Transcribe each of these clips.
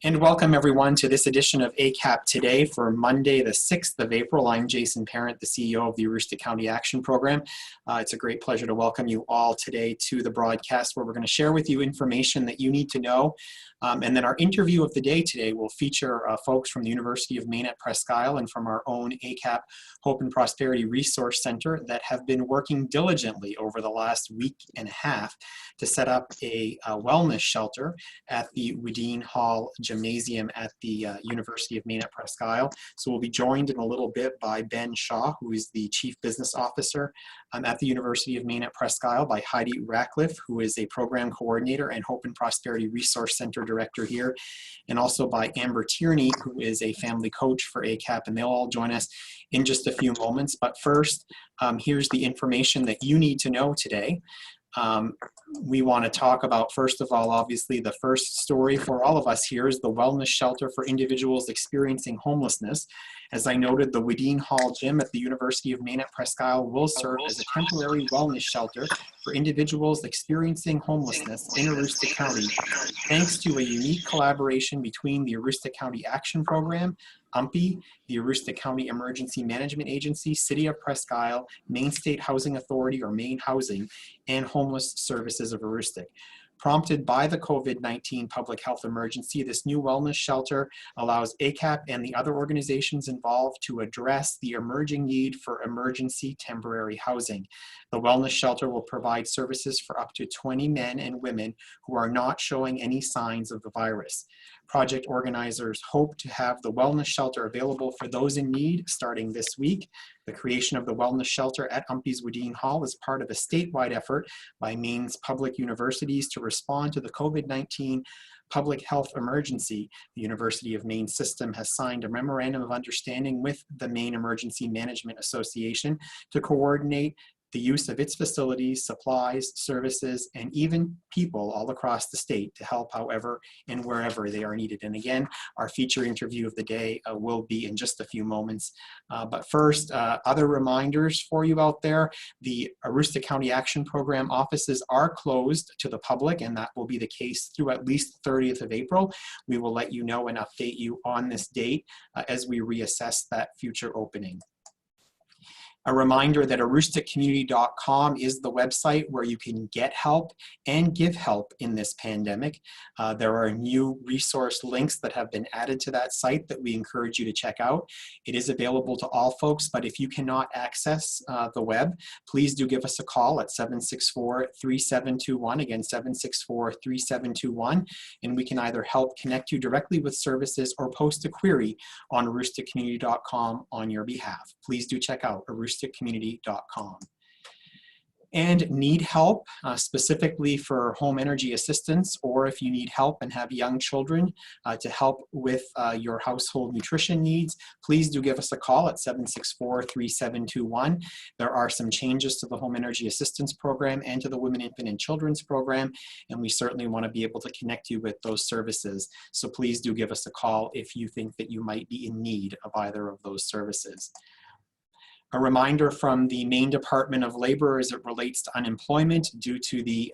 And welcome everyone to this edition of ACAP Today for Monday, the 6th of April. I'm Jason Parent, the CEO of the Aroostook County Action Program. It's a great pleasure to welcome you all today to the broadcast where we're going to share with you information that you need to know. And then our interview of the day today will feature folks from the University of Maine at Presque Isle and from our own ACAP Hope and Prosperity Resource Center that have been working diligently over the last week and a half to set up a wellness shelter at the Wedeen Hall Gymnasium at the University of Maine at Presque Isle. So we'll be joined in a little bit by Ben Shaw, who is the Chief Business Officer at the University of Maine at Presque Isle, by Heidi Rackliffe, who is a Program Coordinator and Hope and Prosperity Resource Center Director here, and also by Amber Tierney, who is a family coach for ACAP, and they'll all join us in just a few moments. But first, here's the information that you need to know today. We want to talk about, first of all, obviously the first story for all of us here is the wellness shelter for individuals experiencing homelessness. As I noted, the Wedeen Hall Gym at the University of Maine at Presque Isle will serve as a temporary wellness shelter for individuals experiencing homelessness in Aroostook County, thanks to a unique collaboration between the Aroostook County Action Program, UMPI, the Aroostook County Emergency Management Agency, City of Presque Isle, Maine State Housing Authority or Maine Housing, and Homeless Services of Aroostook. Prompted by the COVID-19 public health emergency, this new wellness shelter allows ACAP and the other organizations involved to address the emerging need for emergency temporary housing. The wellness shelter will provide services for up to 20 men and women who are not showing any signs of the virus. Project organizers hope to have the wellness shelter available for those in need starting this week. The creation of the wellness shelter at UMPI's Wedeen Hall is part of a statewide effort by Maine's public universities to respond to the COVID-19 public health emergency. The University of Maine system has signed a memorandum of understanding with the Maine Emergency Management Association to coordinate the use of its facilities, supplies, services, and even people all across the state to help however and wherever they are needed. And again, our feature interview of the day will be in just a few moments. But first, other reminders for you out there. The Aroostook County Action Program offices are closed to the public, and that will be the case through at least the 30th of April. We will let you know and update you on this date as we reassess that future opening. A reminder that AroostookCommunity.com is the website where you can get help and give help in this pandemic. There are new resource links that have been added to that site that we encourage you to check out. It is available to all folks, but if you cannot access the web, please do give us a call at 764-3721, again 764-3721, and we can either help connect you directly with services or post a query on AroostookCommunity.com on your behalf. Please do check out AroostookCommunity.com. And need help specifically for home energy assistance, or if you need help and have young children to help with your household nutrition needs, please do give us a call at 764-3721. There are some changes to the home energy assistance program and to the Women, Infant, and Children's program, and we certainly want to be able to connect you with those services. So please do give us a call if you think that you might be in need of either of those services. A reminder from the Maine Department of Labor as it relates to unemployment due to the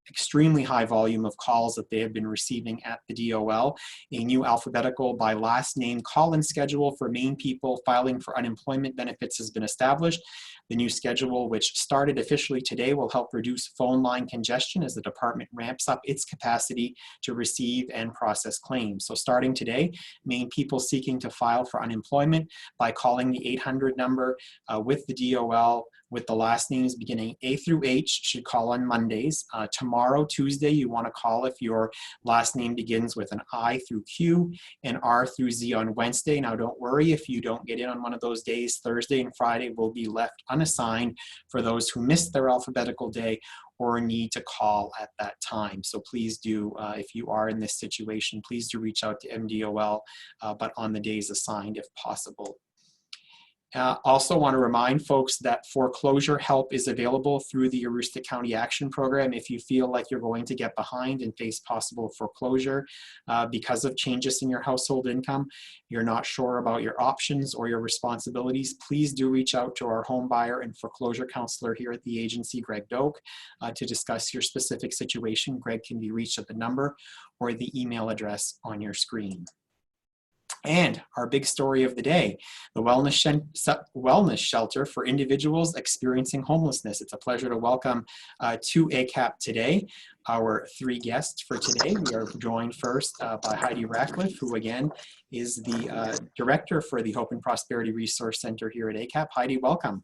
extremely high volume of calls that they have been receiving at the DOL. A new alphabetical by last name call-in schedule for Maine people filing for unemployment benefits has been established. The new schedule, which started officially today, will help reduce phone line congestion as the department ramps up its capacity to receive and process claims. So starting today, Maine people seeking to file for unemployment by calling the 800 number with the DOL with the last names beginning A through H should call on Mondays. Tomorrow, Tuesday, you want to call if your last name begins with an I through Q and R through Z on Wednesday. Now don't worry if you don't get in on one of those days. Thursday and Friday will be left unassigned for those who missed their alphabetical day or need to call at that time. So please do, if you are in this situation, please do reach out to MDOL, but on the days assigned if possible. Also want to remind folks that foreclosure help is available through the Aroostook County Action Program if you feel like you're going to get behind and face possible foreclosure because of changes in your household income. You're not sure about your options or your responsibilities, please do reach out to our home buyer and foreclosure counselor here at the agency, Greg Doak, to discuss your specific situation. Greg can be reached at the number or the email address on your screen. And our big story of the day, the wellness shelter for individuals experiencing homelessness. It's a pleasure to welcome to ACAP Today our three guests for today. We are joined first by Heidi Rackliffe, who again is the director for the Hope and Prosperity Resource Center here at ACAP. Heidi, welcome.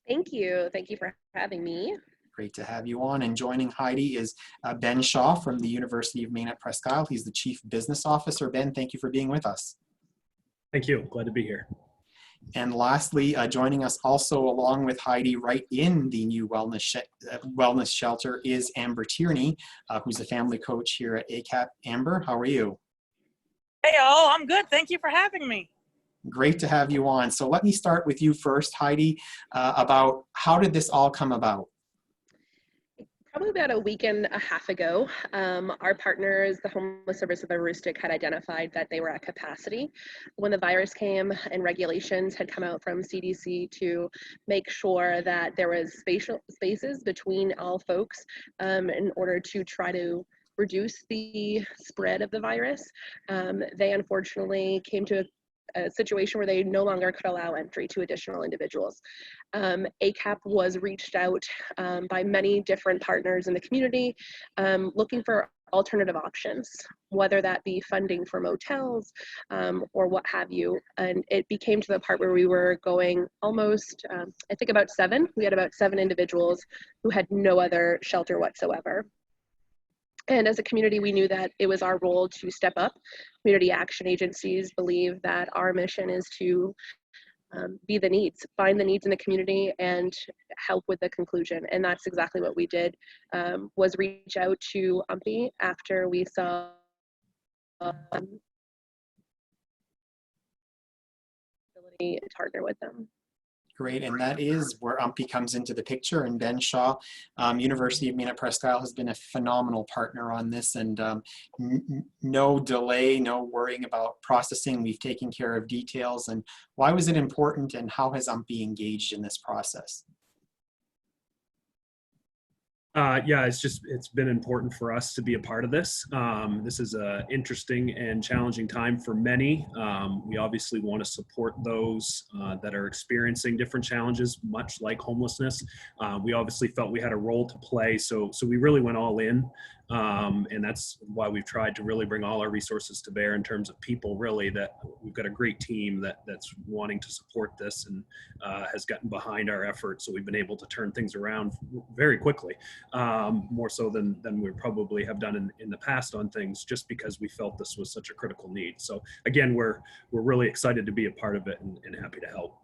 Thank you. Thank you for having me. Great to have you on. And joining Heidi is Ben Shaw from the University of Maine at Presque Isle. He's the Chief Business Officer. Ben, thank you for being with us. Thank you. Glad to be here. And lastly, joining us also along with Heidi right in the new wellness shelter is Amber Tierney, who's a family coach here at ACAP. Amber, how are you? Hey, all. I'm good. Thank you for having me. Great to have you on. So let me start with you first, Heidi, about how did this all come about? Probably about a week and a half ago, our partners, the Homeless Service of Aroostook, had identified that they were at capacity. When the virus came and regulations had come out from CDC to make sure that there was spaces between all folks in order to try to reduce the spread of the virus, they unfortunately came to a situation where they no longer could allow entry to additional individuals. ACAP was reached out by many different partners in the community looking for alternative options, whether that be funding for motels or what have you. And it became to the part where we were going almost, I think about 7. We had about 7 individuals who had no other shelter whatsoever. And as a community, we knew that it was our role to step up. Community action agencies believe that our mission is to be the needs, find the needs in the community and help with the conclusion. And that's exactly what we did, was reach out to UMPI after we saw ability to partner with them. Great, and that is where UMPI comes into the picture. And Ben Shaw, University of Maine at Presque Isle has been a phenomenal partner on this, and no delay, no worrying about processing. We've taken care of details. And why was it important, and how has UMPI engaged in this process? Yeah, it's been important for us to be a part of this. This is an interesting and challenging time for many. We obviously want to support those that are experiencing different challenges, much like homelessness. We obviously felt we had a role to play, so we really went all in. And that's why we've tried to really bring all our resources to bear in terms of people, really, that we've got a great team that's wanting to support this and has gotten behind our efforts. So we've been able to turn things around very quickly, more so than we probably have done in the past on things, just because we felt this was such a critical need. So again, we're really excited to be a part of it and happy to help.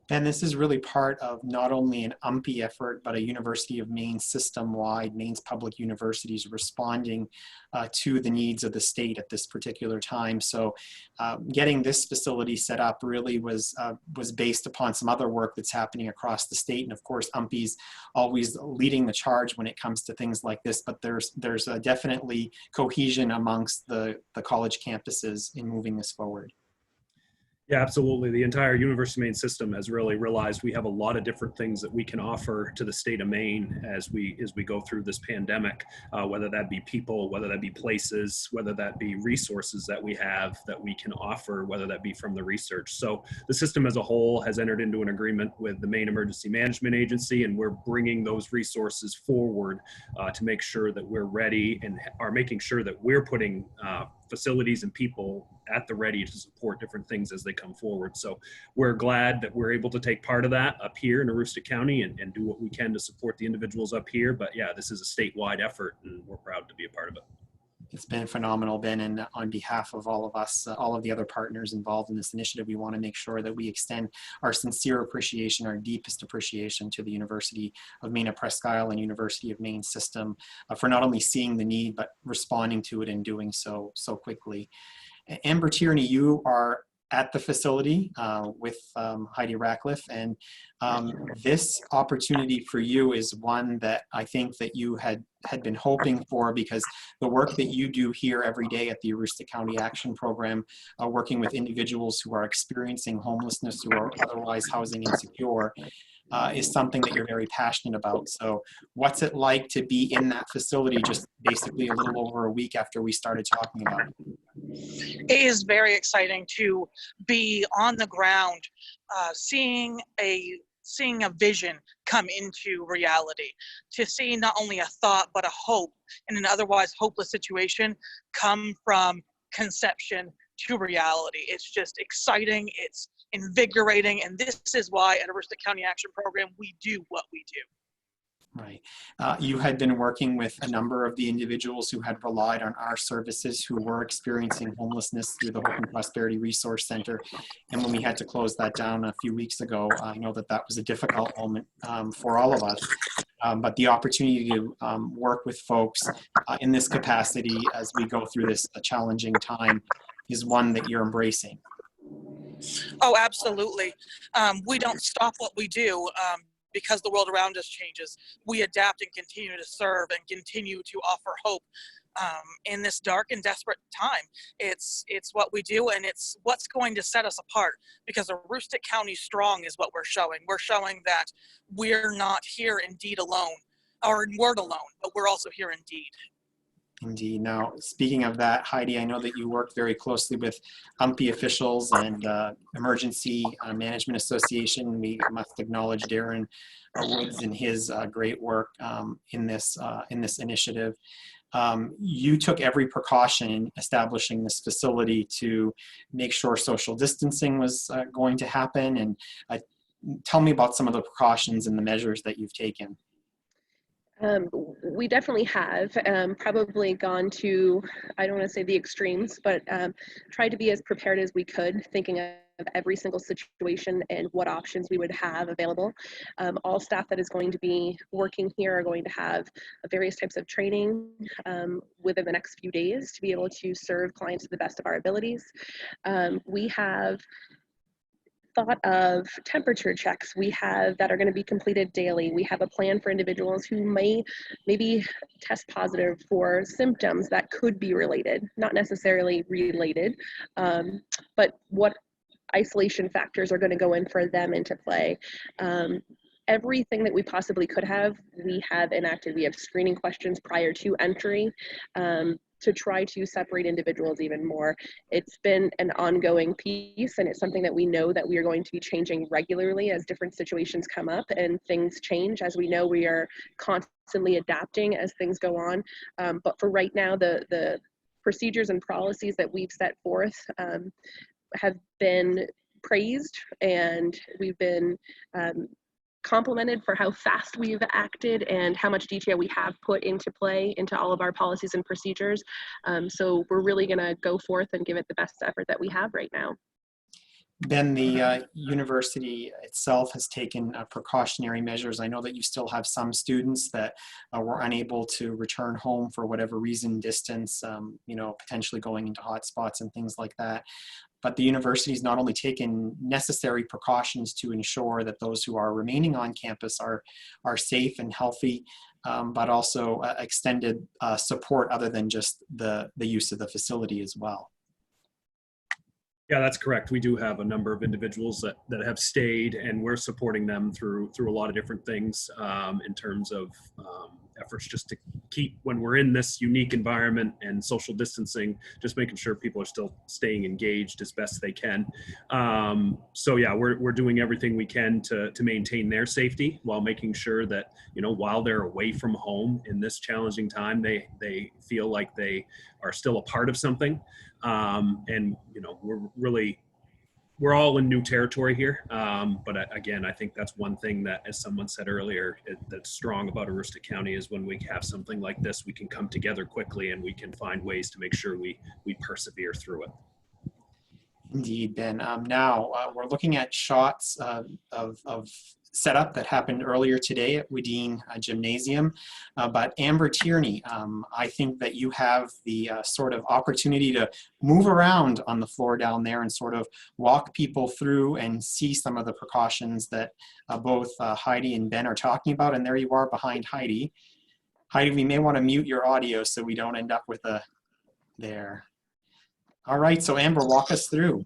And this is really part of not only an UMPI effort, but a University of Maine system-wide, Maine's public universities responding to the needs of the state at this particular time. So getting this facility set up really was based upon some other work that's happening across the state. And of course, UMPI's always leading the charge when it comes to things like this, but there's definitely cohesion amongst the college campuses in moving this forward. Yeah, absolutely. The entire University of Maine system has really realized we have a lot of different things that we can offer to the state of Maine as we go through this pandemic, whether that be people, whether that be places, whether that be resources that we have that we can offer, whether that be from the research. So the system as a whole has entered into an agreement with the Maine Emergency Management Agency, and we're bringing those resources forward to make sure that we're ready and are making sure that we're putting facilities and people at the ready to support different things as they come forward. So we're glad that we're able to take part of that up here in Aroostook County and do what we can to support the individuals up here. But yeah, this is a statewide effort and we're proud to be a part of it. It's been phenomenal, Ben, and on behalf of all of us, all of the other partners involved in this initiative, we want to make sure that we extend our sincere appreciation, our deepest appreciation to the University of Maine at Presque Isle and University of Maine system for not only seeing the need, but responding to it and doing so quickly. Amber Tierney, you are at the facility with Heidi Rackliffe, and this opportunity for you is one that I think that you had been hoping for, because the work that you do here every day at the Aroostook County Action Program, working with individuals who are experiencing homelessness, who are otherwise housing insecure, is something that you're very passionate about. So what's it like to be in that facility just basically a little over a week after we started talking about it? It is very exciting to be on the ground, seeing a vision come into reality, to see not only a thought but a hope in an otherwise hopeless situation come from conception to reality. It's just exciting, it's invigorating, and this is why at Aroostook County Action Program we do what we do. Right. You had been working with a number of the individuals who had relied on our services, who were experiencing homelessness through the Hope and Prosperity Resource Center. And when we had to close that down a few weeks ago, I know that that was a difficult moment for all of us. But the opportunity to work with folks in this capacity as we go through this challenging time is one that you're embracing. Oh, absolutely. We don't stop what we do. Because the world around us changes, we adapt and continue to serve and continue to offer hope in this dark and desperate time. It's what we do, and it's what's going to set us apart, because Aroostook County Strong is what we're showing. We're showing that we're not here in deed alone, or in word alone, but we're also here in deed. Indeed. Now, speaking of that, Heidi, I know that you work very closely with UMPI officials and Emergency Management Association. We must acknowledge Darren Woods and his great work in this initiative. You took every precaution in establishing this facility to make sure social distancing was going to happen. And tell me about some of the precautions and the measures that you've taken. We definitely have probably gone to, I don't want to say the extremes, but tried to be as prepared as we could, thinking of every single situation and what options we would have available. All staff that is going to be working here are going to have various types of training within the next few days to be able to serve clients to the best of our abilities. We have thought of temperature checks we have that are going to be completed daily. We have a plan for individuals who may maybe test positive for symptoms that could be related, not necessarily related, but what isolation factors are going to go in for them into play. Everything that we possibly could have, we have enacted. We have screening questions prior to entry to try to separate individuals even more. It's been an ongoing piece, and it's something that we know that we are going to be changing regularly as different situations come up and things change. As we know, we are constantly adapting as things go on. But for right now, the procedures and policies that we've set forth have been praised, and we've been complimented for how fast we've acted and how much detail we have put into play into all of our policies and procedures. So we're really going to go forth and give it the best effort that we have right now. Ben, the university itself has taken precautionary measures. I know that you still have some students that were unable to return home for whatever reason, distance, potentially going into hotspots and things like that. But the university's not only taken necessary precautions to ensure that those who are remaining on campus are safe and healthy, but also extended support other than just the use of the facility as well. Yeah, that's correct. We do have a number of individuals that have stayed, and we're supporting them through a lot of different things in terms of efforts just to keep, when we're in this unique environment and social distancing, just making sure people are still staying engaged as best they can. So yeah, we're doing everything we can to maintain their safety while making sure that, while they're away from home in this challenging time, they feel like they are still a part of something. And we're all in new territory here. But again, I think that's one thing that, as someone said earlier, that's strong about Aroostook County is when we have something like this, we can come together quickly and we can find ways to make sure we persevere through it. Indeed, Ben. Now we're looking at shots of setup that happened earlier today at Wadeen Gymnasium. But Amber Tierney, I think that you have the sort of opportunity to move around on the floor down there and sort of walk people through and see some of the precautions that both Heidi and Ben are talking about. And there you are behind Heidi. Heidi, we may want to mute your audio so we don't end up with a there. All right, so Amber, walk us through.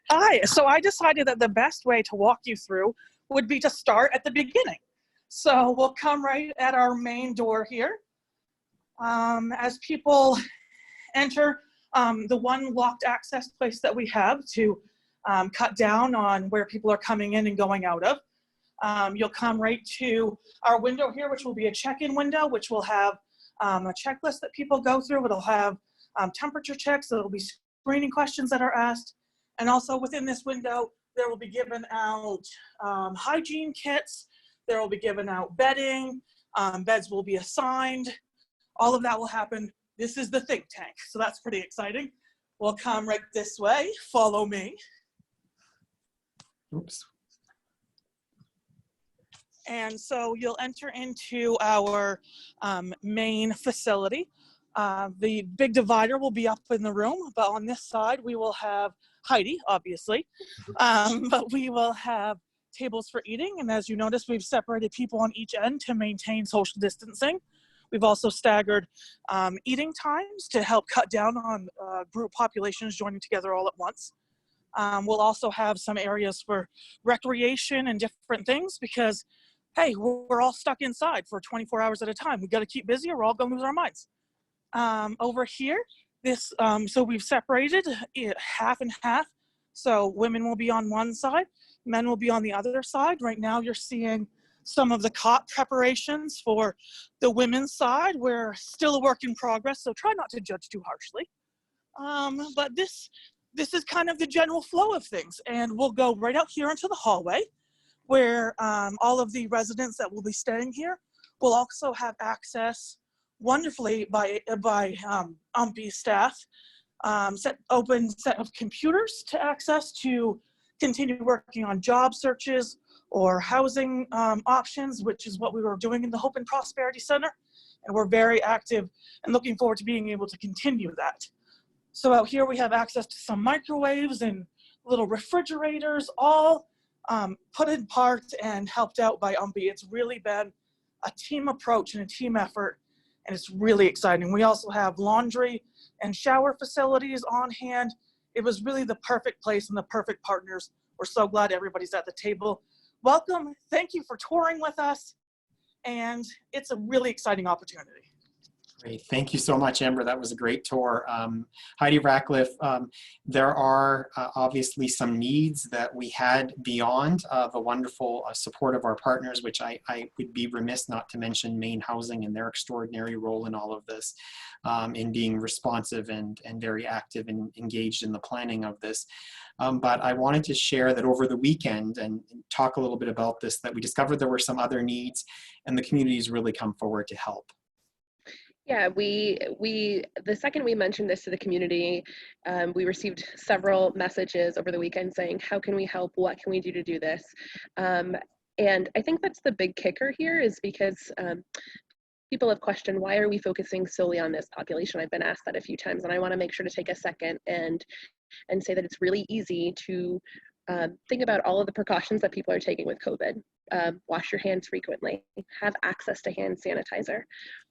Hi, so I decided that the best way to walk you through would be to start at the beginning. So we'll come right at our main door here. As people enter the one locked access place that we have to cut down on where people are coming in and going out of, you'll come right to our window here, which will be a check-in window, which will have a checklist that people go through. It'll have temperature checks. It'll be screening questions that are asked. And also within this window, there will be given out hygiene kits. There will be given out bedding. Beds will be assigned. All of that will happen. This is the think tank, so that's pretty exciting. We'll come right this way. Follow me. Oops. And so you'll enter into our main facility. The big divider will be up in the room, but on this side we will have Heidi, obviously, but we will have tables for eating. And as you notice, we've separated people on each end to maintain social distancing. We've also staggered eating times to help cut down on group populations joining together all at once. We'll also have some areas for recreation and different things because, hey, we're all stuck inside for 24 hours at a time. We've got to keep busy or we're all going to lose our minds. Over here, so we've separated it half and half. So women will be on one side, men will be on the other side. Right now you're seeing some of the cot preparations for the women's side. We're still a work in progress, so try not to judge too harshly. But this is kind of the general flow of things. And we'll go right out here into the hallway where all of the residents that will be staying here will also have access wonderfully by UMPI staff, set of computers to access to continue working on job searches or housing options, which is what we were doing in the Hope and Prosperity Center. And we're very active and looking forward to being able to continue that. So out here we have access to some microwaves and little refrigerators, all put in part and helped out by UMPI. It's really been a team approach and a team effort, and it's really exciting. We also have laundry and shower facilities on hand. It was really the perfect place and the perfect partners. We're so glad everybody's at the table. Welcome, thank you for touring with us, and it's a really exciting opportunity. Great, thank you so much, Amber. That was a great tour. Heidi, Rackliffe, there are obviously some needs that we had beyond the wonderful support of our partners, which I would be remiss not to mention Maine Housing and their extraordinary role in all of this, in being responsive and very active and engaged in the planning of this. But I wanted to share that over the weekend and talk a little bit about this, that we discovered there were some other needs and the community's really come forward to help. Yeah, the second we mentioned this to the community, we received several messages over the weekend saying, how can we help? What can we do to do this? And I think that's the big kicker here, is because people have questioned, why are we focusing solely on this population? I've been asked that a few times, and I want to make sure to take a second and say that it's really easy to think about all of the precautions that people are taking with COVID. Wash your hands frequently, have access to hand sanitizer.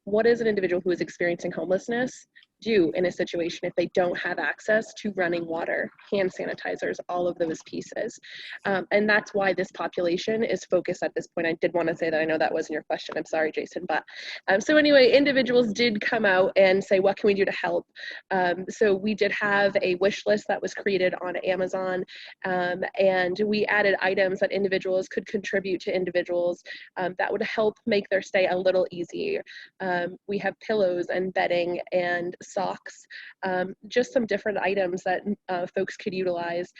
What does an individual who is experiencing homelessness do in a situation if they don't have access to running water, hand sanitizers, all of those pieces? And that's why this population is focused at this point. I did want to say that. I know that wasn't your question. I'm sorry, Jason. But so anyway, individuals did come out and say, what can we do to help? So we did have a wish list that was created on Amazon, and we added items that individuals could contribute to individuals that would help make their stay a little easier. We have pillows and bedding and socks, just some different items that folks could utilize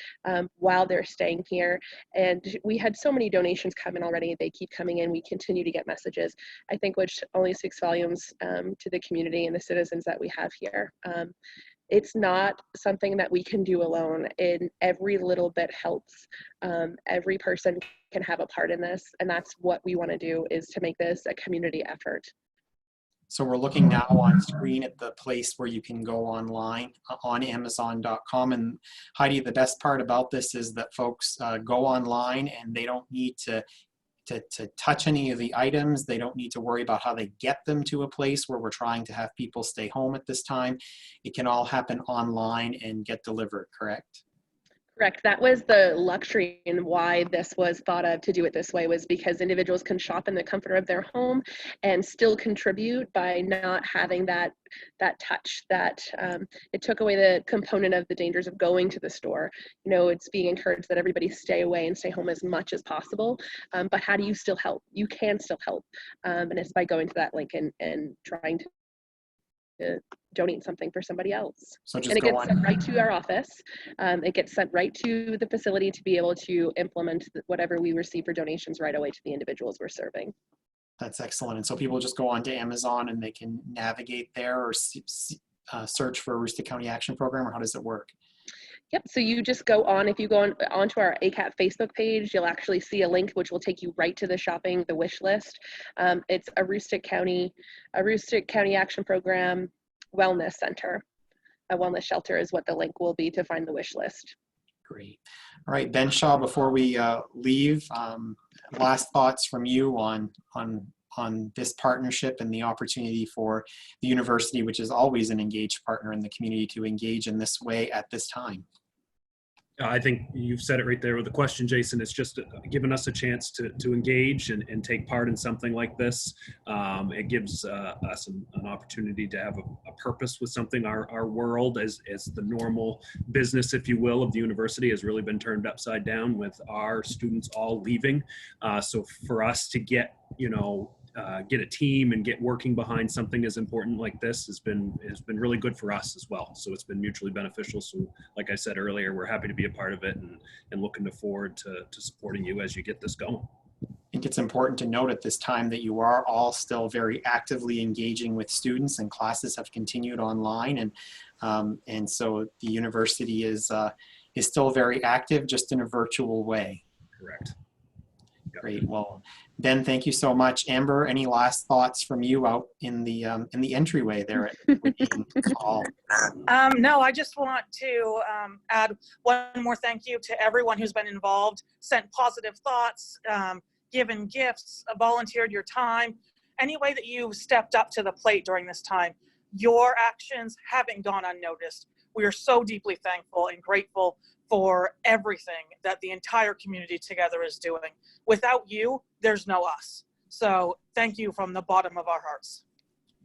while they're staying here. And we had so many donations come in already. They keep coming in. We continue to get messages, I think, which only speaks volumes to the community and the citizens that we have here. it's not something that we can do alone, and every little bit helps. Every person can have a part in this, and that's what we want to do, is to make this a community effort. So we're looking now on screen at the place where you can go online on Amazon.com. And Heidi, the best part about this is that folks go online and they don't need to touch any of the items. They don't need to worry about how they get them to a place where we're trying to have people stay home at this time. It can all happen online and get delivered, correct? Correct. That was the luxury and why this was thought of to do it this way, was because individuals can shop in the comfort of their home and still contribute by not having that touch. That it took away the component of the dangers of going to the store. You know, it's being encouraged that everybody stay away and stay home as much as possible. But how do you still help? You can still help, and it's by going to that link and trying to donate something for somebody else. So just and it go gets on. sent right to our office. It gets sent right to the facility to be able to implement whatever we receive for donations right away to the individuals we're serving. That's excellent. And so people just go on to Amazon and they can navigate there, or search for Aroostook County Action Program, or how does it work? Yep, so you just go on, if you go onto our ACAP Facebook page, you'll actually see a link which will take you right to the shopping, the wish list. It's Aroostook County Action Program Wellness Center. A wellness shelter is what the link will be to find the wish list. Great. All right, Ben Shaw, before we leave, last thoughts from you on this partnership and the opportunity for the university, which is always an engaged partner in the community, to engage in this way at this time. I think you've said it right there with the question, Jason. It's just given us a chance to engage and take part in something like this. It gives us an opportunity to have a purpose with something. Our world as the normal business, if you will, of the university has really been turned upside down with our students all leaving. So for us to get a team and get working behind something as important like this has been really good for us as well. So it's been mutually beneficial. So like I said earlier, we're happy to be a part of it and looking forward to supporting you as you get this going. I think it's important to note at this time that you are all still very actively engaging with students, and classes have continued online, and so the university is still very active, just in a virtual way. Correct. Great. Well, Ben, thank you so much. Amber, any last thoughts from you out in the entryway there at Hall? No, I just want to add one more thank you to everyone who's been involved, sent positive thoughts, given gifts, volunteered your time. Any way that you stepped up to the plate during this time, your actions haven't gone unnoticed. We are so deeply thankful and grateful for everything that the entire community together is doing. Without you, there's no us. So thank you from the bottom of our hearts.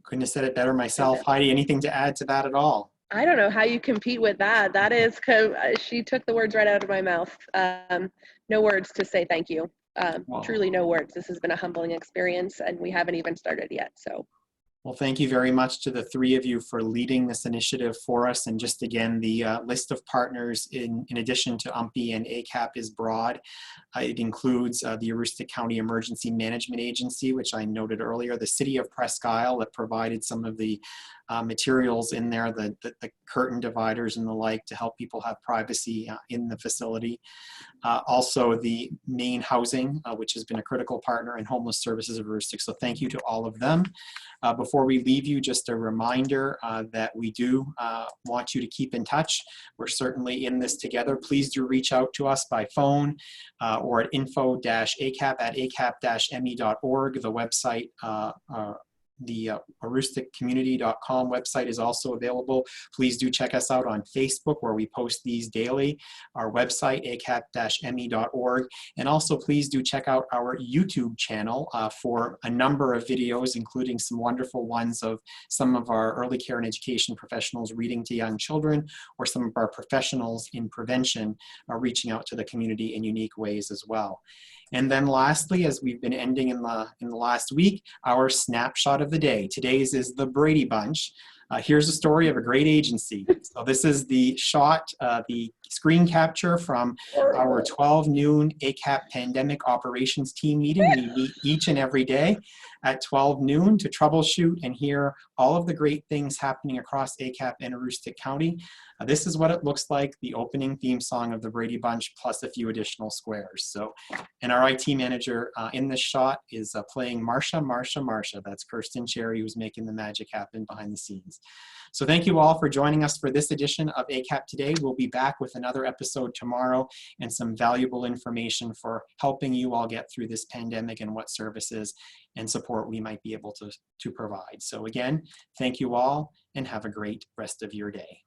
Couldn't have said it better myself. Heidi, anything to add to that at all? I don't know how you compete with that. That is, she took the words right out of my mouth. No words to say thank you. Wow. Truly no words. This has been a humbling experience, and we haven't even started yet. So. Well, thank you very much to the three of you for leading this initiative for us. And just again, the list of partners in addition to UMPI and ACAP is broad. It includes the Aroostook County Emergency Management Agency, which I noted earlier, the City of Presque Isle that provided some of the materials in there, the curtain dividers and the like, to help people have privacy in the facility. Also the Maine Housing, which has been a critical partner in homeless services of Aroostook. So thank you to all of them. Before we leave you, just a reminder that we do want you to keep in touch. We're certainly in this together. Please do reach out to us by phone or at info-acap@acap-me.org. The website, the aroostookcommunity.com website is also available. Please do check us out on Facebook, where we post these daily. Our website, acap-me.org. And also please do check out our YouTube channel for a number of videos, including some wonderful ones of some of our early care and education professionals reading to young children, or some of our professionals in prevention reaching out to the community in unique ways as well. And then lastly, as we've been ending in the last week, our snapshot of the day. Today's is the Brady Bunch. Here's a story of a great agency. So this is the shot, the screen capture from our 12 noon ACAP Pandemic Operations Team meeting. We meet each and every day. at 12 noon to troubleshoot and hear all of the great things happening across ACAP and Aroostook County. This is what it looks like, the opening theme song of the Brady Bunch plus a few additional squares. So, and our IT manager in this shot is playing Marsha, Marsha, Marsha. That's Kirsten Cherry, who's making the magic happen behind the scenes. So thank you all for joining us for this edition of ACAP Today. We'll be back with another episode tomorrow and some valuable information for helping you all get through this pandemic and what services and support we might be able to provide. So again, thank you all and have a great rest of your day.